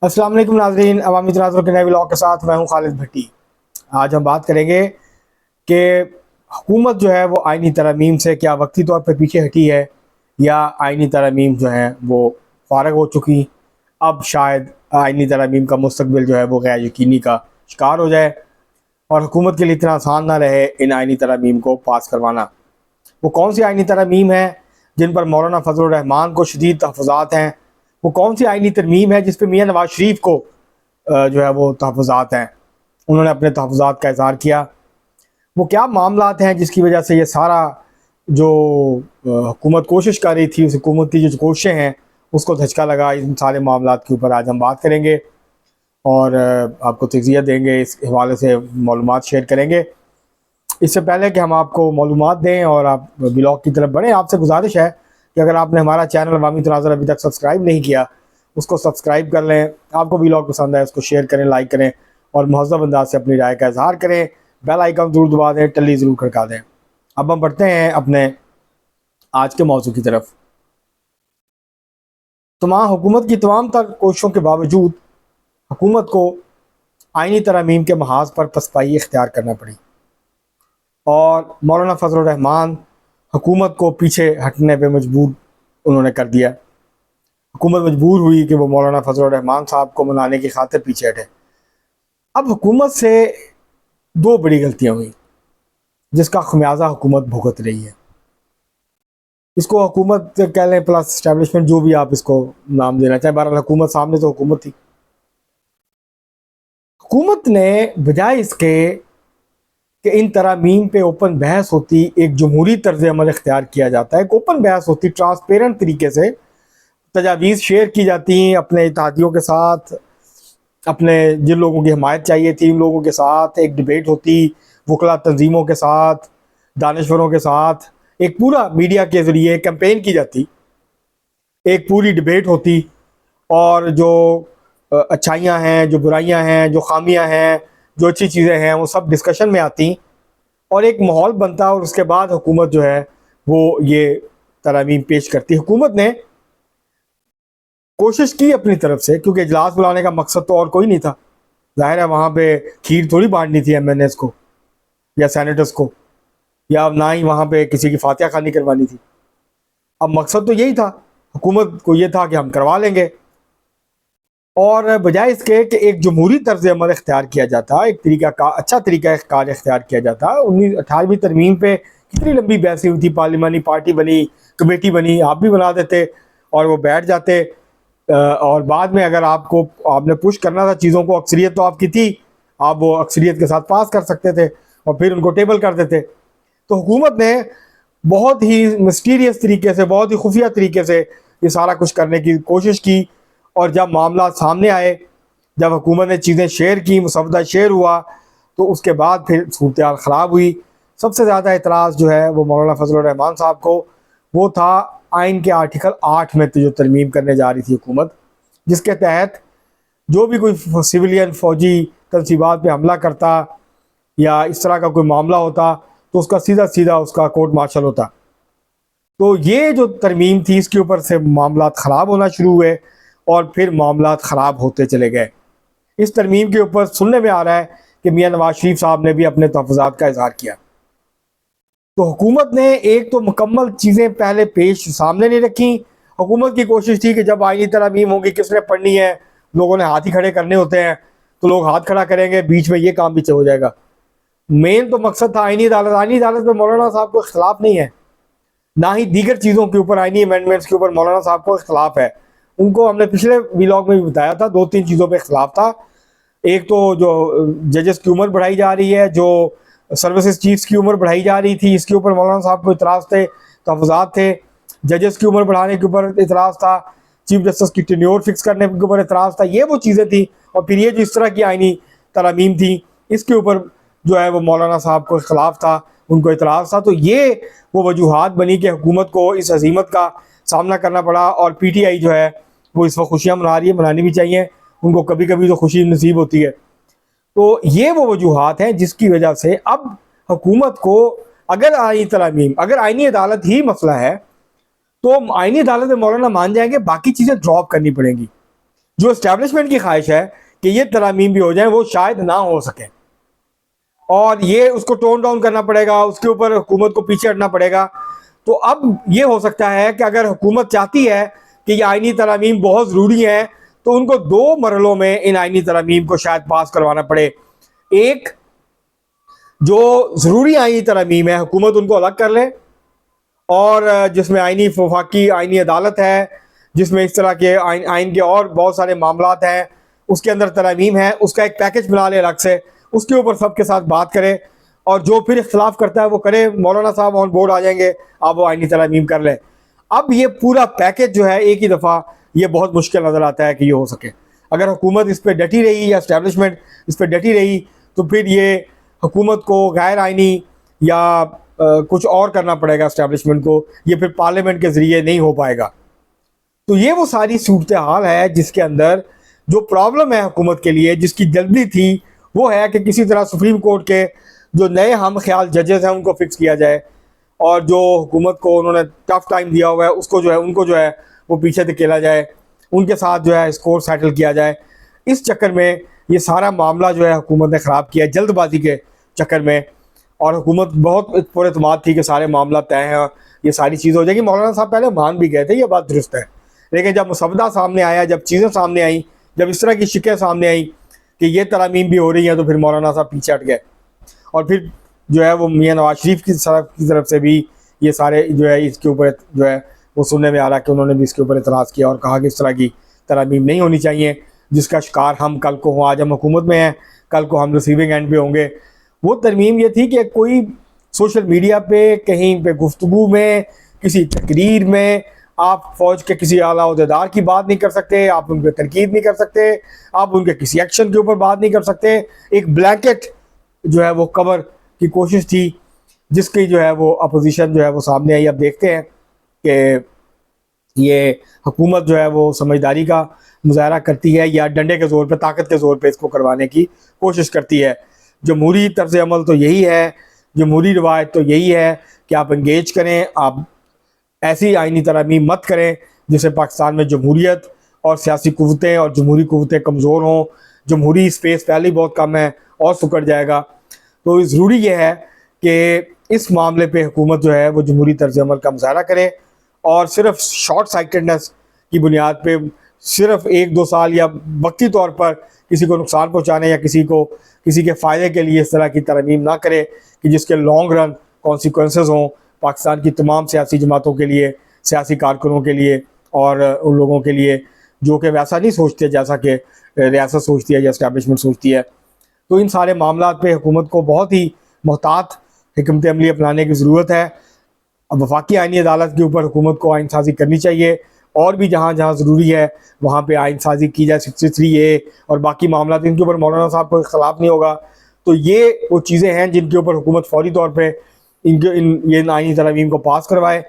السلام علیکم ناظرین، عوامی تناظر کے نئے ولاگ کے ساتھ میں ہوں خالد بھٹی۔ آج ہم بات کریں گے کہ حکومت جو ہے وہ آئینی ترامیم سے کیا وقتی طور پہ پیچھے ہٹی ہے، یا آئینی ترامیم جو ہیں وہ فارغ ہو چکی، اب شاید آئینی ترامیم کا مستقبل جو ہے وہ غیر یقینی کا شکار ہو جائے اور حکومت کے لیے اتنا آسان نہ رہے ان آئینی ترامیم کو پاس کروانا۔ وہ کون سی آئینی ترامیم ہیں جن پر مولانا فضل الرحمان کو شدید تحفظات ہیں؟ وہ کون سی آئینی ترمیم ہے جس پہ میاں نواز شریف کو جو ہے وہ تحفظات ہیں؟ انہوں نے اپنے تحفظات کا اظہار کیا۔ وہ کیا معاملات ہیں جس کی وجہ سے یہ سارا جو حکومت کوشش کر رہی تھی، اس حکومت کی جو کوششیں ہیں اس کو دھچکا لگا؟ ان سارے معاملات کے اوپر آج ہم بات کریں گے اور آپ کو تجزیہ دیں گے، اس حوالے سے معلومات شیئر کریں گے۔ اس سے پہلے کہ ہم آپ کو معلومات دیں اور آپ ولاگ کی طرف بڑھیں، آپ سے گزارش ہے کہ اگر آپ نے ہمارا چینل عوامی تناظر ابھی تک سبسکرائب نہیں کیا، اس کو سبسکرائب کر لیں۔ آپ کو ولاگ پسند ہے اس کو شیئر کریں، لائک کریں اور مہذب انداز سے اپنی رائے کا اظہار کریں۔ بیل آئیکن ضرور دبا دیں، ٹلی ضرور کھڑکا دیں۔ اب ہم بڑھتے ہیں اپنے آج کے موضوع کی طرف۔ حکومت کی تمام تر کوششوں کے باوجود حکومت کو آئینی ترامیم کے محاذ پر پسپائی اختیار کرنا پڑی اور مولانا فضل الرحمان حکومت کو پیچھے ہٹنے پہ مجبور انہوں نے کر دیا۔ حکومت مجبور ہوئی کہ وہ مولانا فضل الرحمان صاحب کو منانے کی خاطر پیچھے ہٹے۔ اب حکومت سے دو بڑی غلطیاں ہوئیں جس کا خمیازہ حکومت بھگت رہی ہے۔ اس کو حکومت کہہ لیں پلس اسٹیبلشمنٹ، جو بھی آپ اس کو نام دینا چاہیں، بہرحال حکومت سامنے تو حکومت تھی۔ حکومت نے بجائے اس کے کہ ان ترامیم پہ اوپن بحث ہوتی، ایک جمہوری طرز عمل اختیار کیا جاتا ہے، ایک اوپن بحث ہوتی، ٹرانسپیرنٹ طریقے سے تجاویز شیئر کی جاتی ہیں اپنے اتحادیوں کے ساتھ، اپنے جن لوگوں کی حمایت چاہیے تھی ان لوگوں کے ساتھ ایک ڈیبیٹ ہوتی، وکلا تنظیموں کے ساتھ، دانشوروں کے ساتھ، ایک پورا میڈیا کے ذریعے کیمپین کی جاتی، ایک پوری ڈیبیٹ ہوتی، اور جو اچھائیاں ہیں، جو برائیاں ہیں، جو خامیاں ہیں، جو اچھی چیزیں ہیں، وہ سب ڈسکشن میں آتی اور ایک ماحول بنتا، اور اس کے بعد حکومت جو ہے وہ یہ ترامیم پیش کرتی۔ حکومت نے کوشش کی اپنی طرف سے، کیونکہ اجلاس بلانے کا مقصد تو اور کوئی نہیں تھا، ظاہر ہے وہاں پہ کھیر تھوڑی بانٹنی تھی ایم این ایز کو یا سینیٹرز کو، یا نہ ہی وہاں پہ کسی کی فاتحہ خوانی کروانی تھی۔ اب مقصد تو یہی تھا، حکومت کو یہ تھا کہ ہم کروا لیں گے، اور بجائے اس کے کہ ایک جمہوری طرز عمل اختیار کیا جاتا، ایک طریقہ کا اچھا طریقہ کار اختیار کیا جاتا۔ 18ویں ترمیم پہ کتنی لمبی بحثیں ہوئی تھی، پارلیمانی پارٹی بنی، کمیٹی بنی، آپ بھی بنا دیتے اور وہ بیٹھ جاتے، اور بعد میں اگر آپ نے پش کرنا تھا چیزوں کو، اکثریت تو آپ کی تھی، آپ وہ اکثریت کے ساتھ پاس کر سکتے تھے اور پھر ان کو ٹیبل کر دیتے۔ تو حکومت نے بہت ہی مسٹیریس طریقے سے، بہت ہی خفیہ طریقے سے یہ سارا کچھ کرنے کی کوشش کی، اور جب معاملات سامنے آئے، جب حکومت نے چیزیں شیئر کی، مسودہ شیئر ہوا، تو اس کے بعد پھر صورتحال خراب ہوئی۔ سب سے زیادہ اعتراض جو ہے وہ مولانا فضل الرحمان صاحب کو وہ تھا آئین کے آرٹیکل 8 میں جو ترمیم کرنے جا رہی تھی حکومت، جس کے تحت جو بھی کوئی سویلین فوجی تنصیبات پہ حملہ کرتا یا اس طرح کا کوئی معاملہ ہوتا تو اس کا سیدھا اس کا کورٹ مارشل ہوتا۔ تو یہ جو ترمیم تھی اس کے اوپر سے معاملات خراب ہونا شروع ہوئے، اور پھر معاملات خراب ہوتے چلے گئے۔ اس ترمیم کے اوپر سننے میں آ رہا ہے کہ میاں نواز شریف صاحب نے بھی اپنے تحفظات کا اظہار کیا۔ تو حکومت نے ایک تو مکمل چیزیں پہلے پیش سامنے نہیں رکھی۔ حکومت کی کوشش تھی کہ جب آئینی ترامیم ہوگی کس نے پڑھنی ہے، لوگوں نے ہاتھ ہی کھڑے کرنے ہوتے ہیں تو لوگ ہاتھ کھڑا کریں گے، بیچ میں یہ کام بھی ہو جائے گا۔ مین تو مقصد تھا آئینی عدالت۔ آئینی عدالت میں مولانا صاحب کو اختلاف نہیں ہے، نہ ہی دیگر چیزوں کے اوپر، آئینی امینڈمنٹس کے اوپر مولانا صاحب کو اختلاف ہے۔ ان کو ہم نے پچھلے ویلاگ میں بھی بتایا تھا، 2-3 چیزوں پہ اختلاف تھا۔ ایک تو جو ججز کی عمر بڑھائی جا رہی ہے، جو سروسز چیفز کی عمر بڑھائی جا رہی تھی، اس کے اوپر مولانا صاحب کو اعتراض تھے، تحفظات تھے۔ ججز کی عمر بڑھانے کے اوپر اعتراض تھا، چیف جسٹس کی ٹینیور فکس کرنے کے اوپر اعتراض تھا۔ یہ وہ چیزیں تھیں، اور پھر یہ جو اس طرح کی آئینی ترامیم تھی اس کے اوپر جو ہے وہ مولانا صاحب کو اختلاف تھا، ان کو اعتراض تھا۔ تو یہ وہ وجوہات بنی کہ حکومت کو اس ہزیمت کا سامنا کرنا پڑا، اور پی ٹی آئی جو ہے وہ اس وقت خوشیاں منا رہی ہے، منانی بھی چاہیے، ان کو کبھی کبھی تو خوشی نصیب ہوتی ہے۔ تو یہ وہ وجوہات ہیں جس کی وجہ سے اب حکومت کو اگر آئینی عدالت ہی مسئلہ ہے تو آئینی عدالت میں مولانا مان جائیں گے، باقی چیزیں ڈراپ کرنی پڑیں گی۔ جو اسٹیبلشمنٹ کی خواہش ہے کہ یہ ترامیم بھی ہو جائیں وہ شاید نہ ہو سکیں، اور یہ اس کو ٹون ڈاؤن کرنا پڑے گا، اس کے اوپر حکومت کو پیچھے ہٹنا پڑے گا۔ تو اب یہ ہو سکتا ہے کہ اگر حکومت چاہتی ہے کہ یہ آئینی ترامیم بہت ضروری ہیں تو ان کو 2 مرحلوں میں ان آئینی ترامیم کو شاید پاس کروانا پڑے۔ ایک، جو ضروری آئینی ترامیم ہے حکومت ان کو الگ کر لے، اور جس میں آئینی وفاقی آئینی عدالت ہے، جس میں اس طرح کے آئین کے اور بہت سارے معاملات ہیں، اس کے اندر ترامیم ہے، اس کا ایک پیکج بنا لے الگ سے، اس کے اوپر سب کے ساتھ بات کرے، اور جو پھر اختلاف کرتا ہے وہ کرے، مولانا صاحب آن بورڈ آ جائیں گے، آپ وہ آئینی ترامیم کر لیں۔ اب یہ پورا پیکج جو ہے ایک ہی دفعہ یہ بہت مشکل نظر آتا ہے کہ یہ ہو سکے۔ اگر حکومت اس پہ ڈٹی رہی یا اسٹیبلشمنٹ اس پہ ڈٹی رہی تو پھر یہ حکومت کو غیر آئینی یا کچھ اور کرنا پڑے گا اسٹیبلشمنٹ کو، یہ پھر پارلیمنٹ کے ذریعے نہیں ہو پائے گا۔ تو یہ وہ ساری صورتحال ہے جس کے اندر جو پرابلم ہے حکومت کے لیے، جس کی جلدی تھی وہ ہے کہ کسی طرح سپریم کورٹ کے جو نئے ہم خیال ججز ہیں ان کو فکس کیا جائے، اور جو حکومت کو انہوں نے ٹف ٹائم دیا ہوا ہے اس کو جو ہے ان کو جو ہے وہ پیچھے دھکیلا جائے، ان کے ساتھ جو ہے اسکور سیٹل کیا جائے۔ اس چکر میں یہ سارا معاملہ جو ہے حکومت نے خراب کیا جلد بازی کے چکر میں، اور حکومت بہت پر اعتماد تھی کہ سارے معاملات طے ہیں، یہ ساری چیزیں ہو جائیں گی۔ مولانا صاحب پہلے مان بھی گئے تھے، یہ بات درست ہے، لیکن جب مسودہ سامنے آیا، جب چیزیں سامنے آئیں، جب اس طرح کی شکیں سامنے آئیں کہ یہ ترامیم بھی ہو رہی ہیں، تو پھر مولانا صاحب پیچھے ہٹ گئے، اور پھر جو ہے وہ میاں نواز شریف کی طرف سے بھی یہ سارے جو ہے اس کے اوپر جو ہے وہ سننے میں آ رہا کہ انہوں نے بھی اس کے اوپر اعتراض کیا اور کہا کہ اس طرح کی ترامیم نہیں ہونی چاہیے، جس کا شکار ہم کل کو ہوں۔ آج ہم حکومت میں ہیں، کل کو ہم ریسیونگ اینڈ پہ ہوں گے۔ وہ ترمیم یہ تھی کہ کوئی سوشل میڈیا پہ، کہیں پہ گفتگو میں، کسی تقریر میں آپ فوج کے کسی اعلیٰ عہدیدار کی بات نہیں کر سکتے، آپ ان پہ تنقید نہیں کر سکتے، آپ ان کے کسی ایکشن کے اوپر بات نہیں کر سکتے۔ ایک بلینکٹ جو ہے وہ کور کی کوشش تھی، جس کی جو ہے وہ اپوزیشن جو ہے وہ سامنے آئی۔ اب دیکھتے ہیں کہ یہ حکومت جو ہے وہ سمجھداری کا مظاہرہ کرتی ہے یا ڈنڈے کے زور پہ، طاقت کے زور پہ اس کو کروانے کی کوشش کرتی ہے۔ جمہوری طرز عمل تو یہی ہے، جمہوری روایت تو یہی ہے کہ آپ انگیج کریں، آپ ایسی آئینی ترامیم مت کریں جس سے پاکستان میں جمہوریت اور سیاسی قوتیں اور جمہوری قوتیں کمزور ہوں۔ جمہوری سپیس پہلے ہی بہت کم ہے اور سکڑ جائے گا۔ تو ضروری یہ ہے کہ اس معاملے پہ حکومت جو ہے وہ جمہوری طرز عمل کا مظاہرہ کرے، اور صرف شارٹ سائٹڈنس کی بنیاد پہ صرف 1-2 سال یا وقتی طور پر کسی کو نقصان پہنچانے یا کسی کے فائدے کے لیے اس طرح کی ترمیم نہ کرے کہ جس کے لانگ رن کانسیکوینسز ہوں پاکستان کی تمام سیاسی جماعتوں کے لیے، سیاسی کارکنوں کے لیے، اور ان لوگوں کے لیے جو کہ ویسا نہیں سوچتے جیسا کہ ریاست سوچتی ہے یا اسٹیبلشمنٹ سوچتی ہے۔ تو ان سارے معاملات پہ حکومت کو بہت ہی محتاط حکمت عملی اپنانے کی ضرورت ہے۔ اب وفاقی آئینی عدالت کے اوپر حکومت کو آئین سازی کرنی چاہیے، اور بھی جہاں جہاں ضروری ہے وہاں پہ آئین سازی کی جائے، 63A اور باقی معاملات، ان کے اوپر مولانا صاحب کو اختلاف نہیں ہوگا۔ تو یہ وہ چیزیں ہیں جن کے اوپر حکومت فوری طور پہ یہ آئینی ترامیم کو پاس کروائے،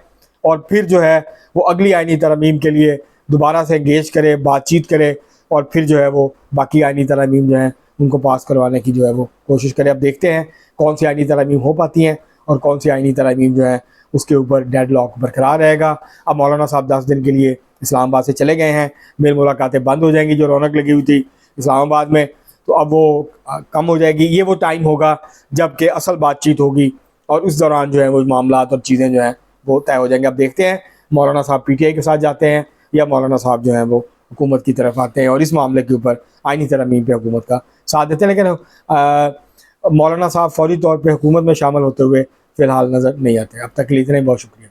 اور پھر جو ہے وہ اگلی آئینی ترامیم کے لیے دوبارہ سے انگیج کرے، بات چیت کرے، اور پھر جو ہے وہ باقی آئینی ترامیم جو ہیں ان کو پاس کروانے کی جو ہے وہ کوشش کرے۔ اب دیکھتے ہیں کون سی آئینی ترامیم ہو پاتی ہیں اور کون سی آئینی ترامیم جو ہے اس کے اوپر ڈیڈ لاک برقرار رہے گا۔ اب مولانا صاحب 10 دن کے لیے اسلام آباد سے چلے گئے ہیں، میل ملاقاتیں بند ہو جائیں گی، جو رونق لگی ہوئی تھی اسلام آباد میں تو اب وہ کم ہو جائے گی۔ یہ وہ ٹائم ہوگا جب کہ اصل بات چیت ہوگی، اور اس دوران جو ہے وہ معاملات اور چیزیں جو ہیں وہ طے ہو جائیں گے۔ اب دیکھتے ہیں مولانا صاحب PTI کے ساتھ جاتے ہیں یا مولانا صاحب جو ہیں وہ حکومت کی طرف آتے ہیں اور اس معاملے کے اوپر آئینی ترامیم پہ حکومت کا ساتھ دیتے ہیں۔ لیکن مولانا صاحب فوری طور پہ حکومت میں شامل ہوتے ہوئے فی الحال نظر نہیں آتے۔ اب تک کے لیے اتنا ہی، بہت شکریہ۔